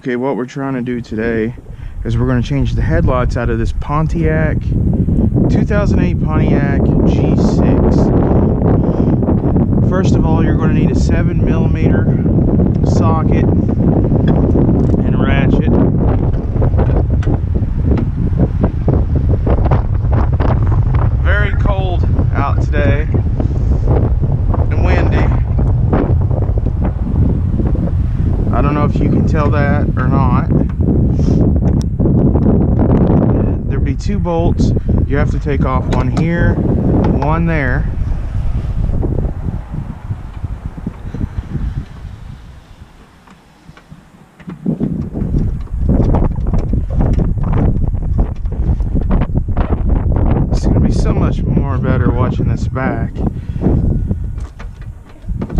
Okay, what we're trying to do today is we're going to change the headlights out of this Pontiac 2008 Pontiac G6. First of all, you're going to need a 7mm socket and ratchet. Very cold out today and windy. I don't know if you can tell that or not. There'll be 2 bolts. You have to take off one here, one there. It's going to be so much more better watching this back,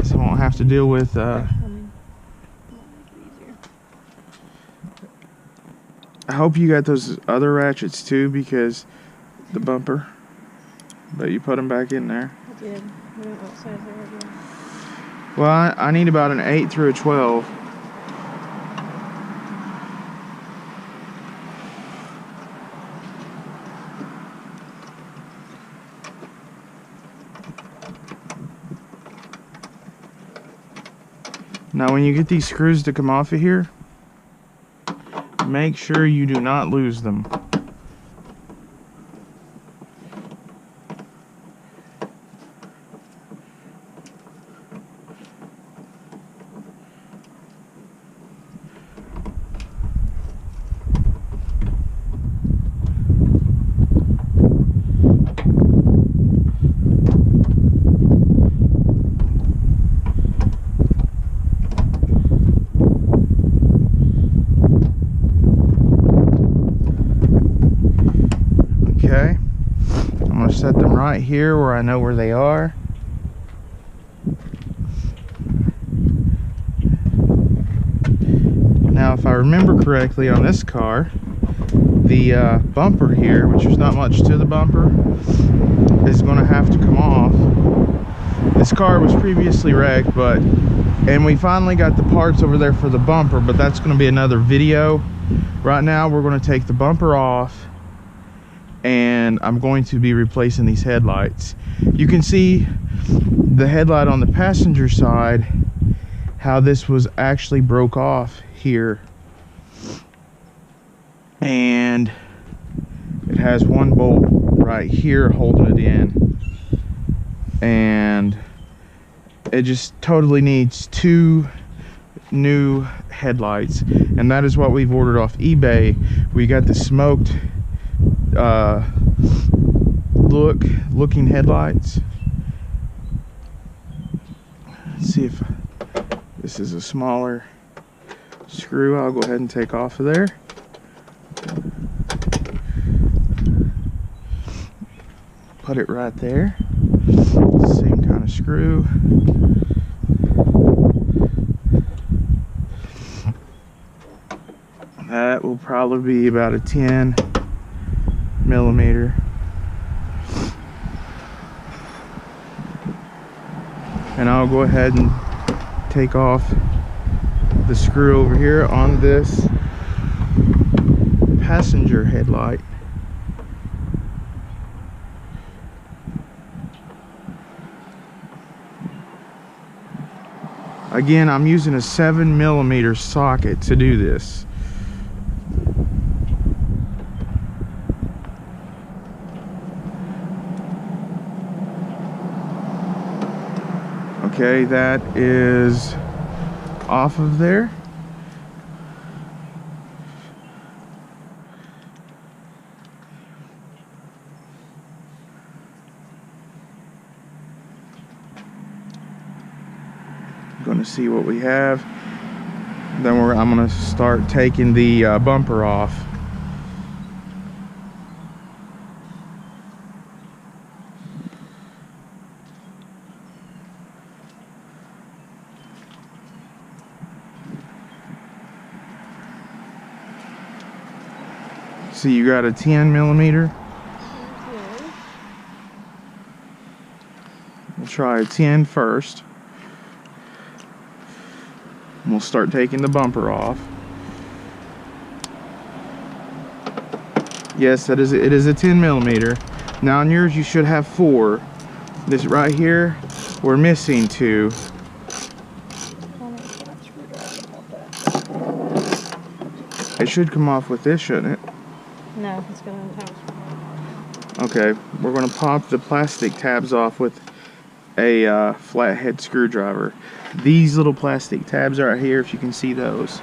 so I won't have to deal with I hope you got those other ratchets too, because the bumper, but you put them back in there. I did. I don't know what size they were again. Well, I need about an 8 through a 12. Now when you get these screws to come off of here, make sure you do not lose them. Okay, I'm going to set them right here where I know where they are. Now, if I remember correctly on this car, the bumper here, which there's not much to the bumper, is going to have to come off. This car was previously wrecked, and we finally got the parts over there for the bumper, but that's going to be another video. Right now, we're going to take the bumper off, and I'm going to be replacing these headlights. You can see the headlight on the passenger side, how this was actually broke off here, and it has one bolt right here holding it in, and it just totally needs 2 new headlights, and that is what we've ordered off eBay. We got the smoked looking headlights. Let's see if this is a smaller screw. I'll go ahead and take off of there. Put it right there. Same kind of screw. That will probably be about a 10mm. And I'll go ahead and take off the screw over here on this passenger headlight. Again, I'm using a 7mm socket to do this. Okay, that is off of there. I'm going to see what we have. Then I'm going to start taking the bumper off. So you got a 10mm. We'll try a 10 first. We'll start taking the bumper off. Yes, it is a 10 millimeter. Now on yours you should have 4. This right here, we're missing 2. It should come off with this, shouldn't it? No, it's gonna untie. Okay, we're gonna pop the plastic tabs off with a flathead screwdriver. These little plastic tabs right here, if you can see those.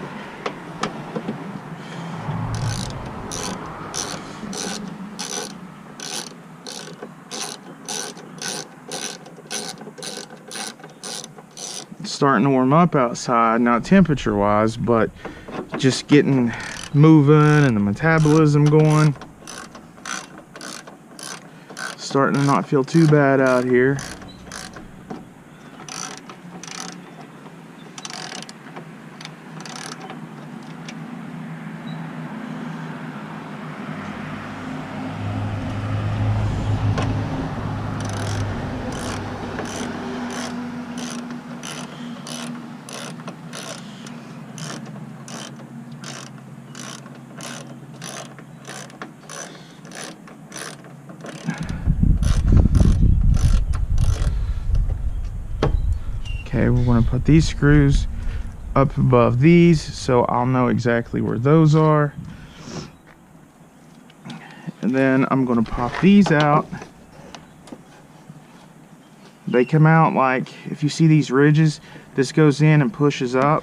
It's starting to warm up outside, not temperature wise, but just getting moving and the metabolism going. Starting to not feel too bad out here. Okay, we're going to put these screws up above these so I'll know exactly where those are. And then I'm going to pop these out. They come out like, if you see these ridges, this goes in and pushes up.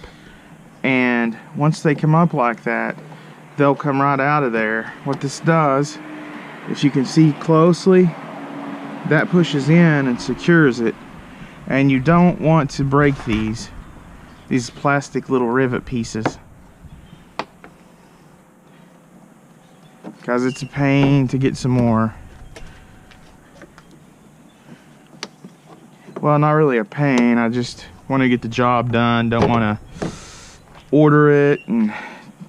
And once they come up like that, they'll come right out of there. What this does, if you can see closely, that pushes in and secures it. And you don't want to break these plastic little rivet pieces, because it's a pain to get some more. Well, not really a pain, I just want to get the job done. Don't want to order it and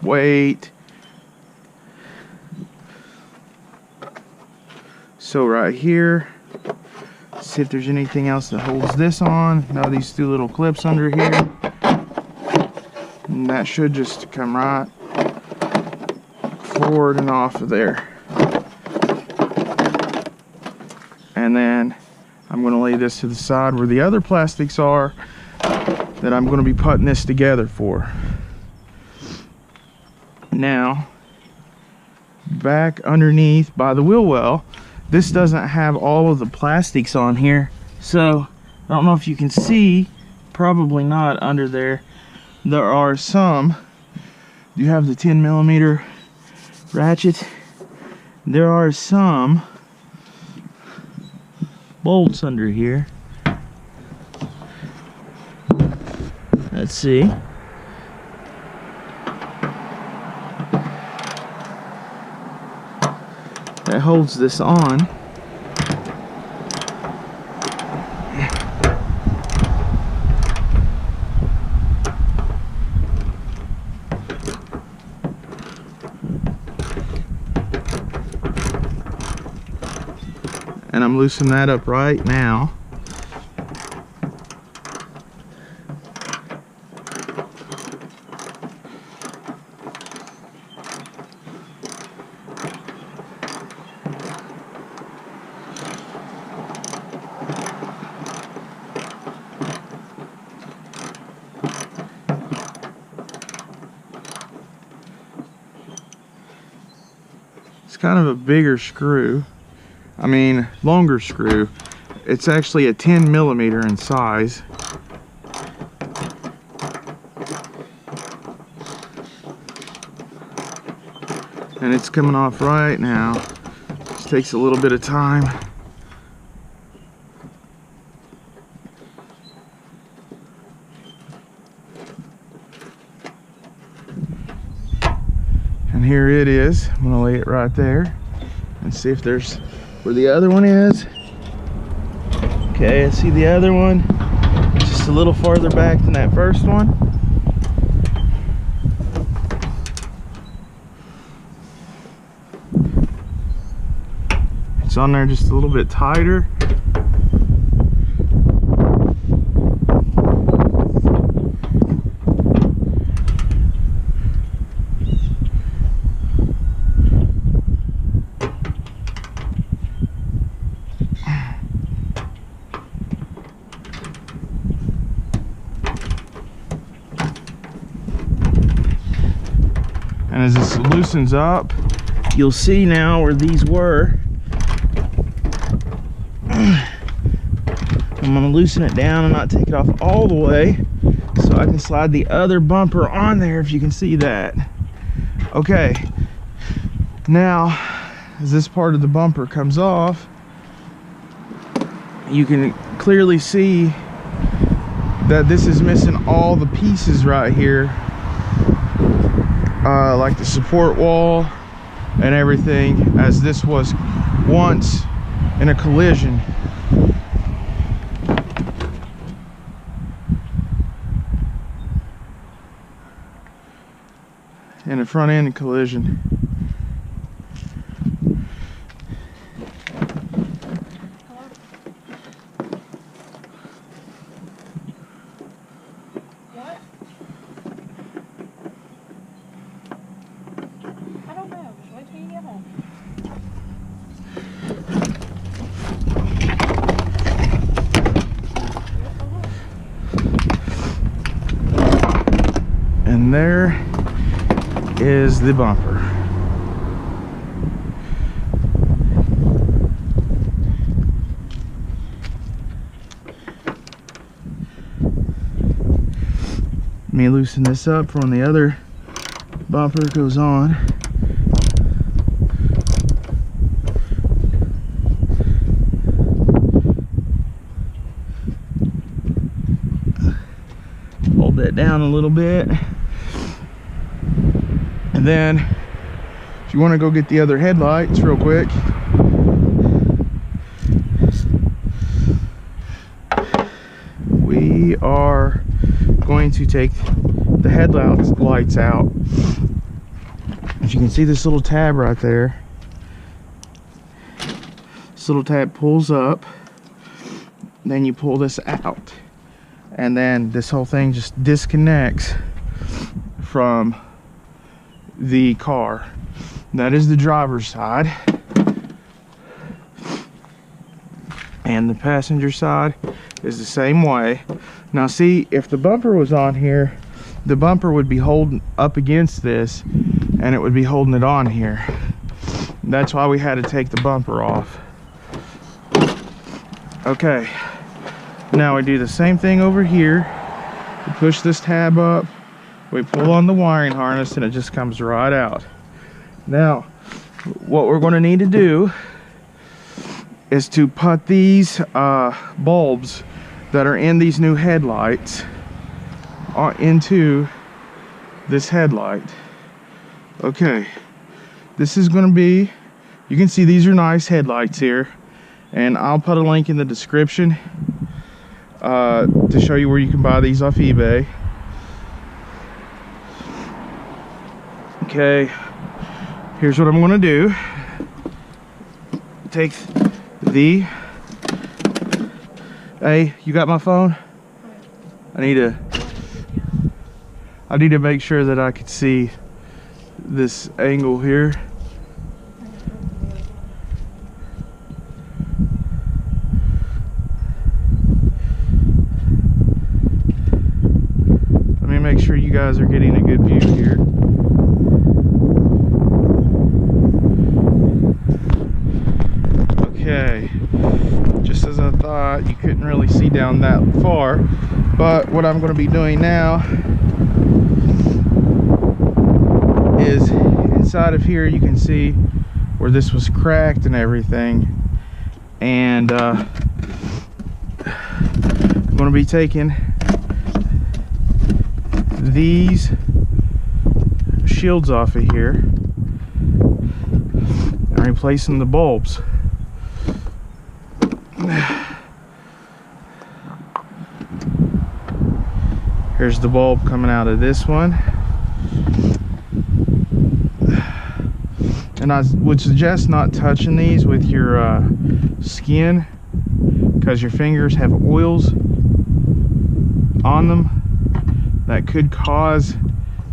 wait. So right here, see if there's anything else that holds this on. Now these 2 little clips under here, and that should just come right forward and off of there. And then I'm going to lay this to the side where the other plastics are that I'm going to be putting this together for. Now, back underneath by the wheel well, this doesn't have all of the plastics on here, so I don't know if you can see, probably not under there. There are some, you have the 10 millimeter ratchet, there are some bolts under here. Let's see. That holds this on. And I'm loosening that up right now. It's kind of a bigger screw. I mean, longer screw. It's actually a 10 millimeter in size. And it's coming off right now. Just takes a little bit of time. And here it is. I'm gonna lay it right there and see if there's where the other one is. Okay, I see the other one just a little farther back than that first one. It's on there just a little bit tighter. as this loosens up, you'll see now where these were. I'm gonna loosen it down and not take it off all the way, so I can slide the other bumper on there, if you can see that. Okay, now as this part of the bumper comes off, you can clearly see that this is missing all the pieces right here, like the support wall and everything, as this was once in a collision. In a front end collision. What? I don't know. Just wait till you get home. And there is the bumper. Let me loosen this up for when the other bumper goes on. Hold that down a little bit. And then if you want to go get the other headlights real quick, we are going to take the headlights out. As you can see, this little tab right there, this little tab pulls up, then you pull this out, and then this whole thing just disconnects from the car. That is the driver's side, and the passenger side is the same way. Now see, if the bumper was on here, the bumper would be holding up against this and it would be holding it on here. That's why we had to take the bumper off. Okay, now we do the same thing over here. We push this tab up, we pull on the wiring harness, and it just comes right out. Now, what we're going to need to do is to put these bulbs that are in these new headlights into this headlight. Okay, this is going to be, you can see these are nice headlights here, and I'll put a link in the description to show you where you can buy these off eBay. Okay, here's what I'm going to do. Take the, hey, you got my phone? I need to make sure that I can see this angle here. Let me make sure you guys are getting a good view here. Okay, just as I thought, you couldn't really see down that far, but what I'm going to be doing now is inside of here you can see where this was cracked and everything, and I'm going to be taking these shields off of here and replacing the bulbs. Here's the bulb coming out of this one, and I would suggest not touching these with your skin, because your fingers have oils on them that could cause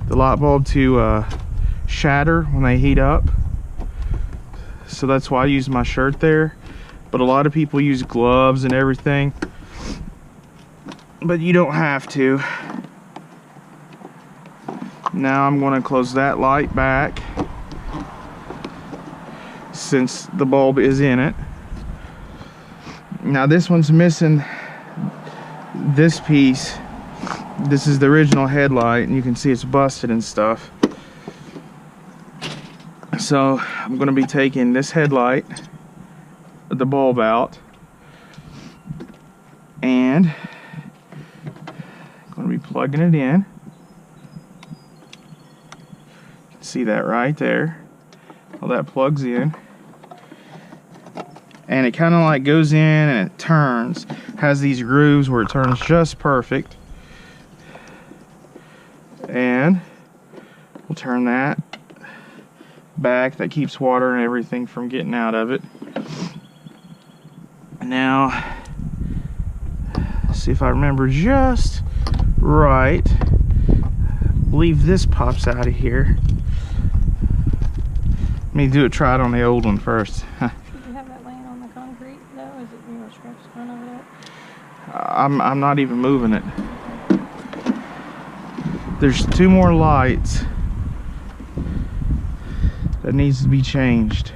the light bulb to shatter when they heat up. So that's why I use my shirt there, but a lot of people use gloves and everything, but you don't have to. Now I'm going to close that light back since the bulb is in it. Now this one's missing this piece. This is the original headlight, and you can see it's busted and stuff. So I'm going to be taking this headlight, the bulb out, and I'm going to be plugging it in. You can see that right there. Well, that plugs in. And it kind of like goes in and it turns. Has these grooves where it turns just perfect. And we'll turn that back. That keeps water and everything from getting out of it. Now, see if I remember just right. I believe this pops out of here. Let me try it on the old one first. I'm not even moving it. There's 2 more lights that needs to be changed.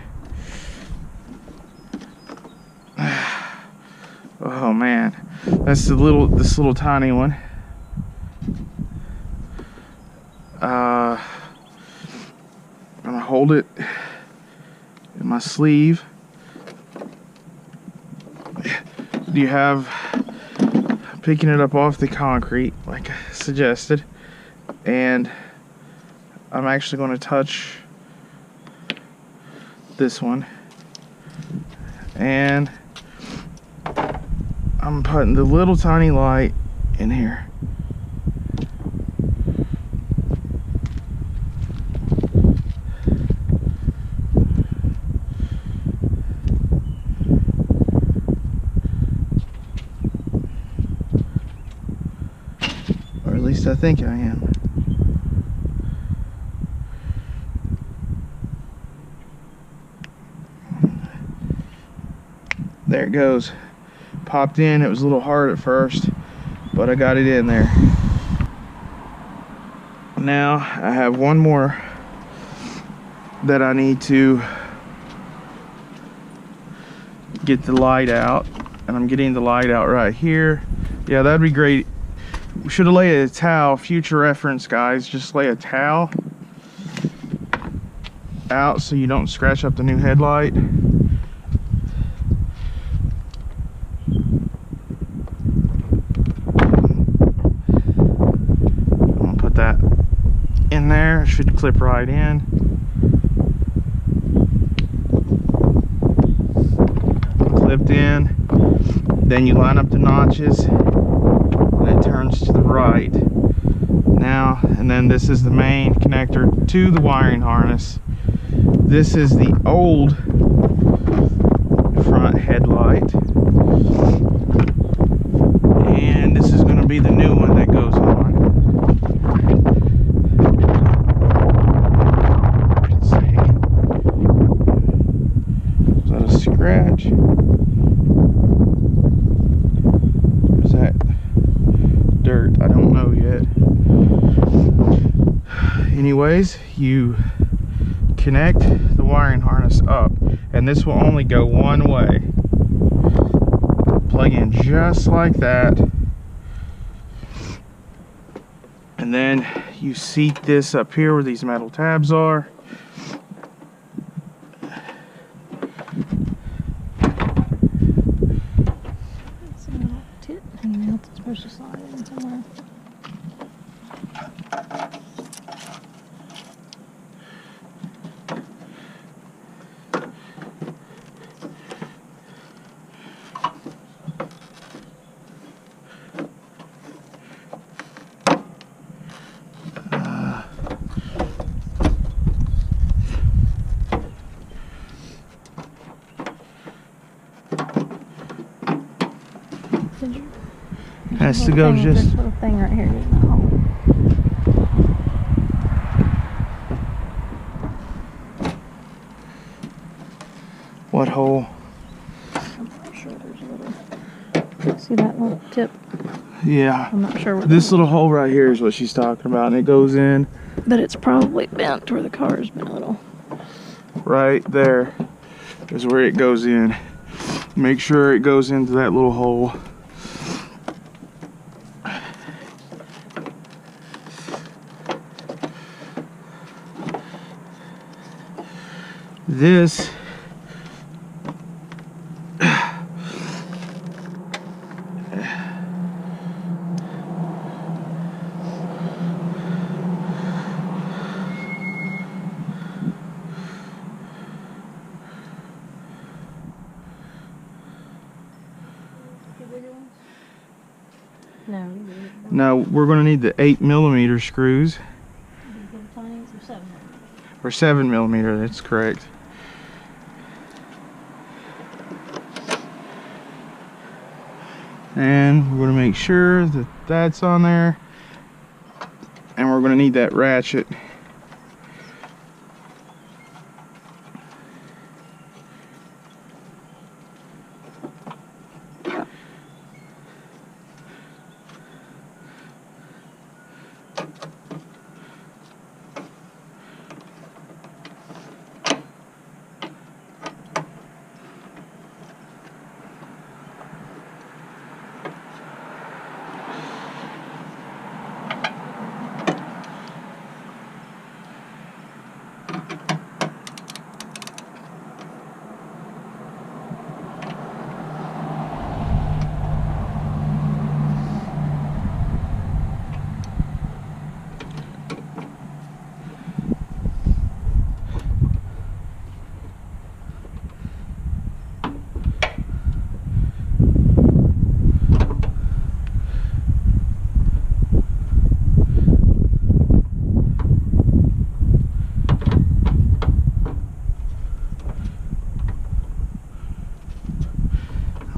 Oh man, that's this little tiny one. I'm gonna hold it in my sleeve. Do you have picking it up off the concrete like I suggested, and I'm actually going to touch this one, and I'm putting the little tiny light in here. At least I think I am. There it goes. Popped in. It was a little hard at first, but I got it in there. Now I have one more that I need to get the light out, and I'm getting the light out right here. Yeah, that'd be great. We should have laid a towel. Future reference, guys. Just lay a towel out so you don't scratch up the new headlight. I'm gonna put that in there. It should clip right in. Clipped in. Then you line up the notches. It turns to the right now, and then this is the main connector to the wiring harness. This is the old front headlight, and this is going to be the new one that goes on. Let's see. Is that a scratch? Or is that dirt? I don't know yet. Anyways, you connect the wiring harness up, and this will only go one way. Plug in just like that, and then you seat this up here where these metal tabs are. It's a little tip hanging out that's supposed to slide in somewhere. Has to go just. This little thing right here in the hole. What hole? I'm pretty sure there's a little. See that little tip? Yeah. I'm not sure where This little hole right here is what she's talking about, and it goes in but it's probably bent where the car's been a little. right there is where it goes in. Make sure it goes into that little hole. This now we're going to need the 8mm screws. Or 7mm, that's correct. And we're going to make sure that that's on there. And we're going to need that ratchet.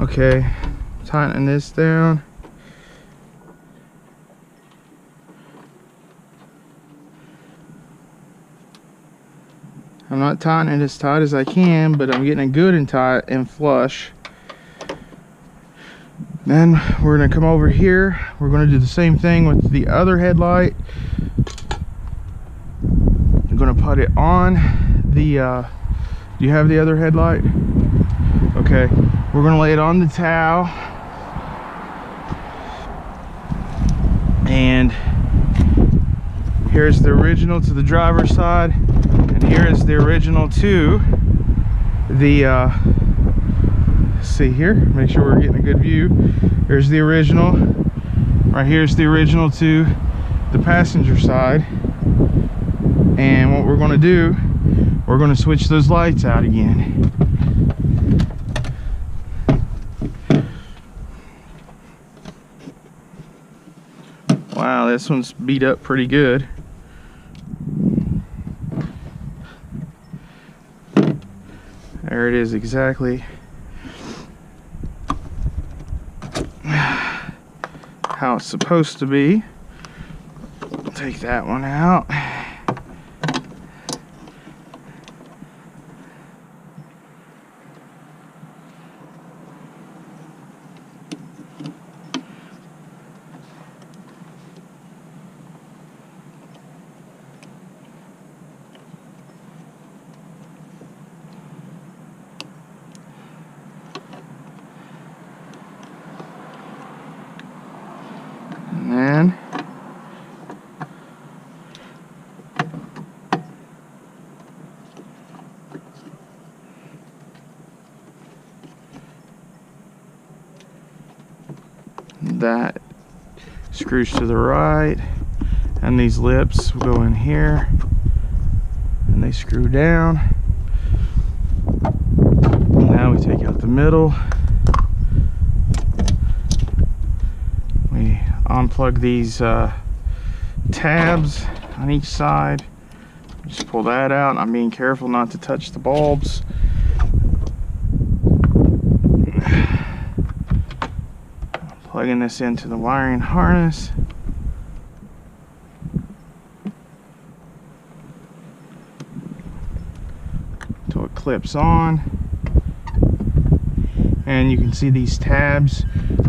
Okay, tightening this down. I'm not tightening it as tight as I can, but I'm getting it good and tight and flush. Then we're going to come over here. We're going to do the same thing with the other headlight. I'm going to put it on the, do you have the other headlight? Okay, we're going to lay it on the towel. And here's the original to the driver's side. And here is the original to the, see here, make sure we're getting a good view. Here's the original. Right here's the original to the passenger side. And what we're going to do, we're going to switch those lights out again. Wow, this one's beat up pretty good. There it is, exactly how it's supposed to be. Take that one out. And then that screws to the right, and these lips will go in here and they screw down. Now we take out the middle. We unplug these tabs on each side. Just pull that out. I'm being careful not to touch the bulbs. Plugging this into the wiring harness. Until it clips on. and you can see these tabs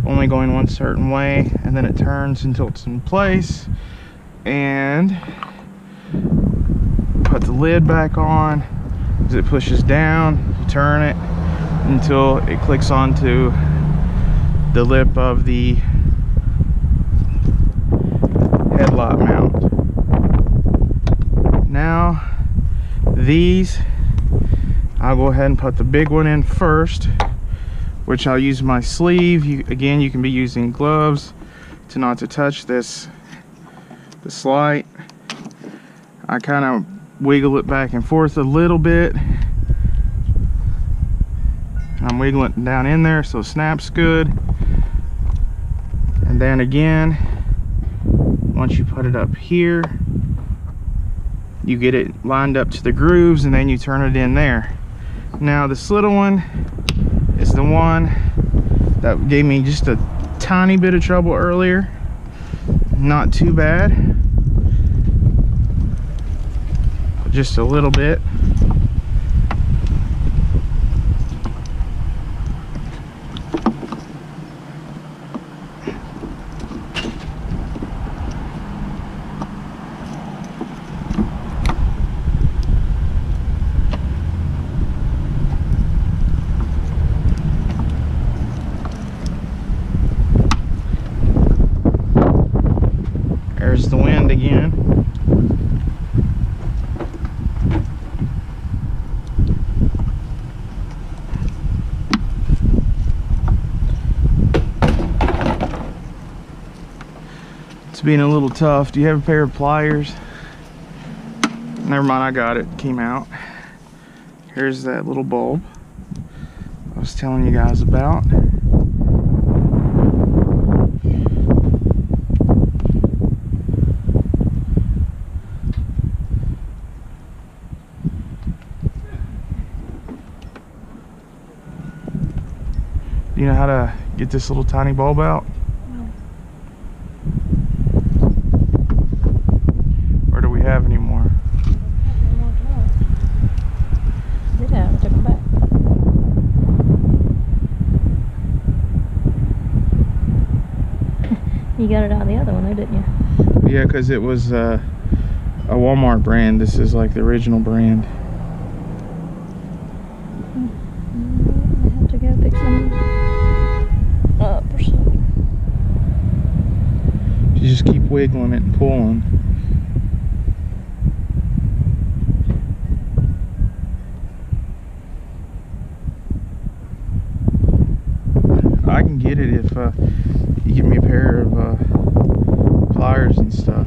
only going one certain way, and then it turns until it's in place. And put the lid back on. As it pushes down, you turn it until it clicks onto the lip of the headlight mount. Now these, I'll go ahead and put the big one in first, which I'll use my sleeve. Again, you can be using gloves to not to touch this light. I kind of wiggle it back and forth a little bit. I'm wiggling it down in there so it snaps good. And then again, once you put it up here, you get it lined up to the grooves, and then you turn it in there. Now this little one is the one that gave me just a tiny bit of trouble earlier. Not too bad, just a little bit. There's the wind again. It's being a little tough. Do you have a pair of pliers? Never mind, I got it. Came out. Here's that little bulb I was telling you guys about. You know how to get this little tiny bulb out? No. Or do we have any more? Did have, I took them back. You got it out of the other one though, didn't you? Yeah, because it was a Walmart brand. This is like the original brand. I have to go fix them up or something. You just keep wiggling it and pulling. I can get it if you give me a pair of pliers and stuff.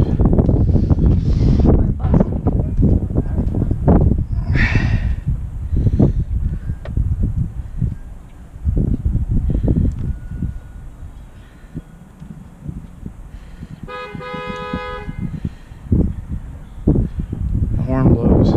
The horn blows.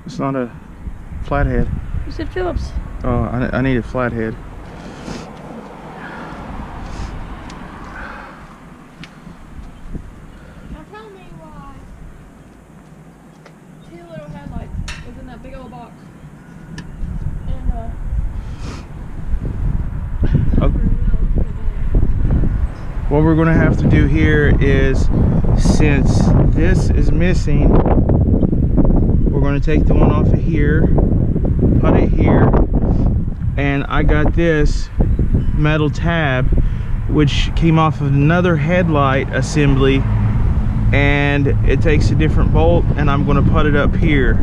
It's not a flathead. You said Phillips. Oh, I need a flathead. Now tell me why 2 little headlights was in that big old box. And What we're gonna have to do here is, since this is missing, we're gonna take the one off of here, put it here, and I got this metal tab which came off of another headlight assembly, and it takes a different bolt, and I'm gonna put it up here.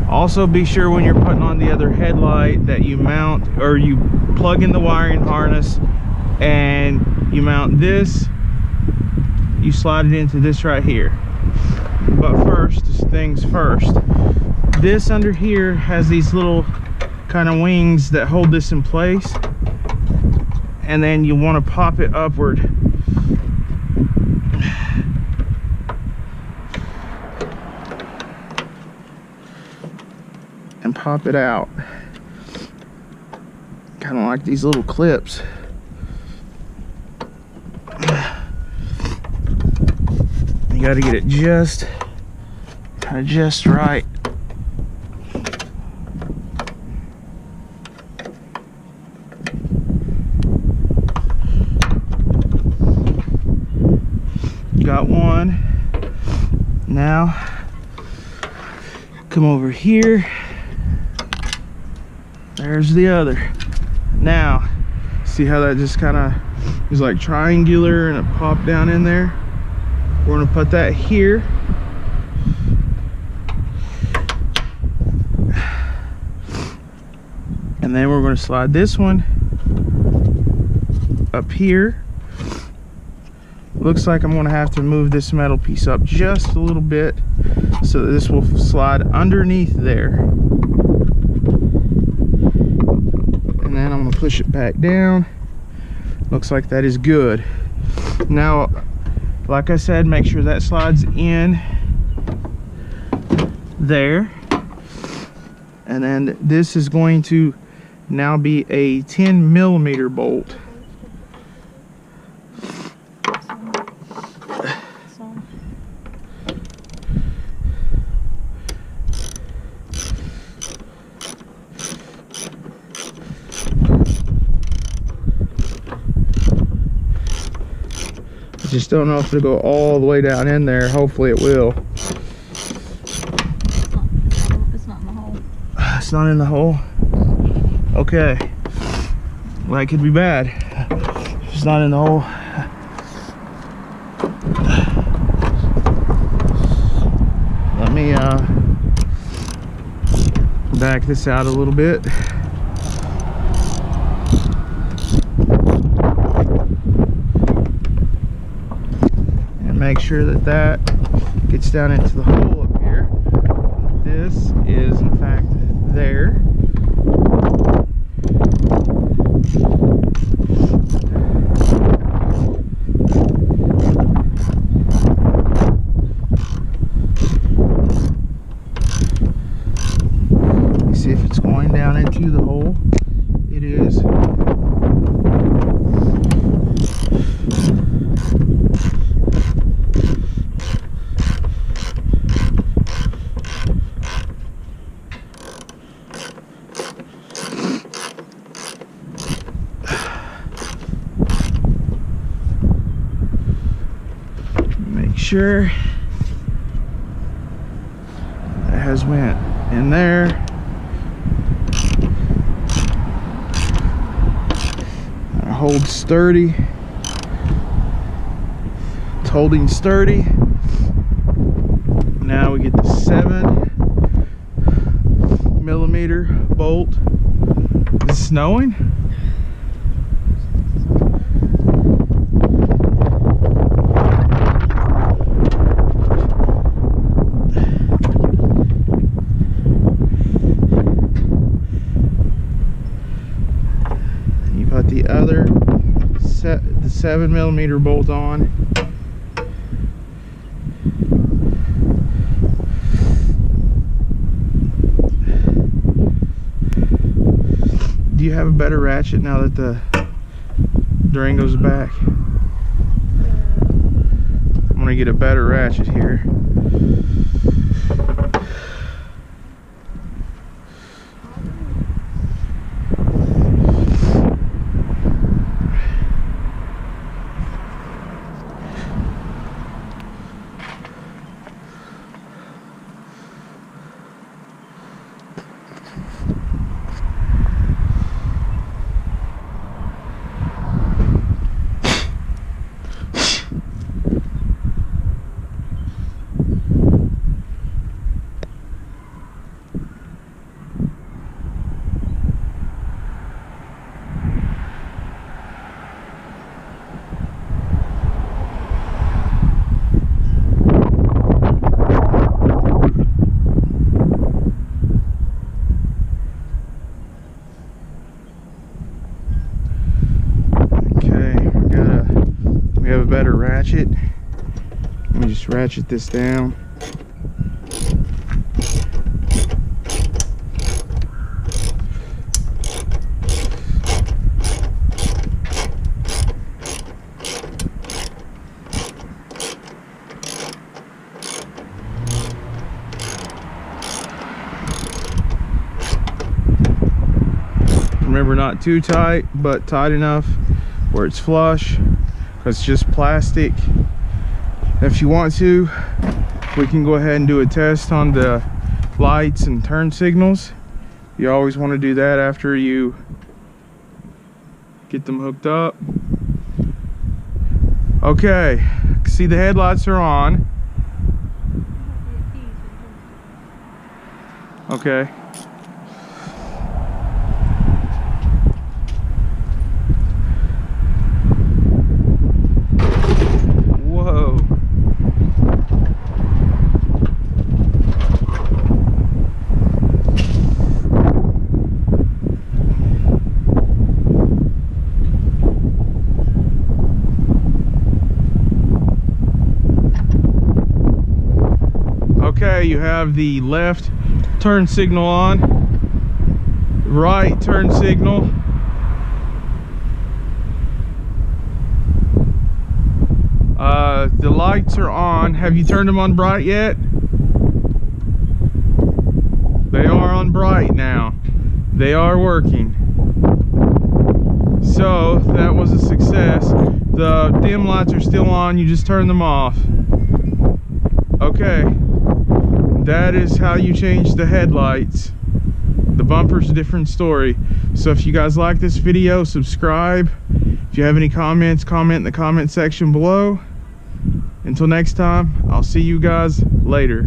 Also be sure when you're putting on the other headlight that you mount, or you plug in the wiring harness and you mount this, you slide it into this right here. But first things first, this under here has these little kind of wings that hold this in place, and then you want to pop it upward. And pop it out. Kind of like these little clips. You got to get it just right. Got one. Now come over here. There's the other. Now see how that just kind of is like triangular and it popped down in there? We're going to put that here. And then we're going to slide this one up here. Looks like I'm going to have to move this metal piece up just a little bit so that this will slide underneath there. And then I'm going to push it back down. Looks like that is good. Now, like I said, make sure that slides in there. And then this is going to now be a 10mm bolt. I just don't know if it'll go all the way down in there. Hopefully it will. It's not in the hole. It's not in the hole? Okay. Well, that could be bad. It's not in the hole. Let me back this out a little bit. Make sure that that gets down into the hole up here. This is in fact there. You see if it's going down into the hole. It is. Sure that has went in there. It holds sturdy. It's holding sturdy. Now we get the 7mm bolt. Is it snowing? The other set the 7mm bolt on. Do you have a better ratchet now that the Durango's back? I'm gonna get a better ratchet here. We have a better ratchet. Let me just ratchet this down. Remember, not too tight, but tight enough where it's flush, because it's just plastic. If you want to, we can go ahead and do a test on the lights and turn signals. You always want to do that after you get them hooked up. Okay, see the headlights are on. Okay. Whoa. Okay, you have the left turn signal on, right turn signal. The lights are on. Have you turned them on bright yet? They are on bright now. They are working. So that was a success. The dim lights are still on. You just turn them off. Okay. That is how you change the headlights. The bumper's a different story. So if you guys like this video, subscribe. If you have any comments, comment in the comment section below. Until next time, I'll see you guys later.